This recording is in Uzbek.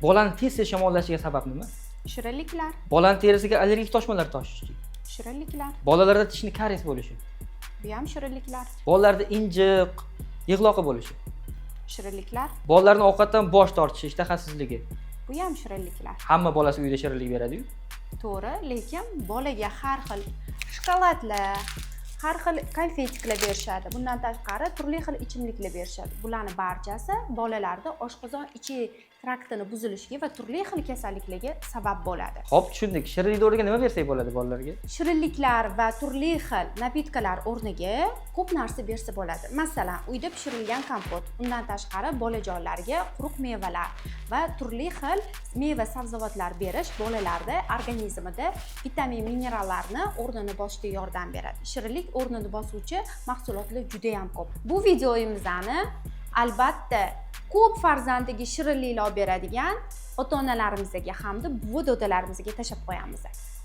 Bolani tez shamollashiga sabab nima? Shirinliklar, Bolani terisiga allergik toshmalar toshishi. shirinliklar, Bolalarda tishni karies bo'lishi. bu ham shirinliklar, Bolalarda injiq, yig'loqi bo'lishi. shirinliklar, Bolalarning ovqatdan bosh tortishi, ishtahasizligi. bu ham shirinliklar. Hamma bolasi uyda shirinlik beradi-yu. To'g'ri, lekin bolaga har xil shokoladlar, har xil konfetiklar berishadi. Bundan tashqari turli xil ichimliklar berishadi. Bularning barchasi bolalarda oshqozon ichi traktini buzilishiga va turli xil kasalliklarga sabab bo'ladi. Xo'p, tushundik. Shirinlikni o'rniga nima bersak bo'ladi bolalarga? Shirinliklar va turli xil napitkalar o'rniga ko'p narsa bersa bo'ladi. Masalan, uyda pishirilgan kompot, undan tashqari bolajonlarga quruq mevalar va turli xil meva sabzavotlar berish bolalarda organizmida vitamin, minerallarni o'rnini bosishga yordam beradi. Shirinlik o'rnini bosuvchi mahsulotlar juda ham ko'p. Bu videomizni albatta ko'p farzandiga shirinliklar olib beradigan ota-onalarimizga hamda buvi dodalarimizga tashlab qo'yamiz.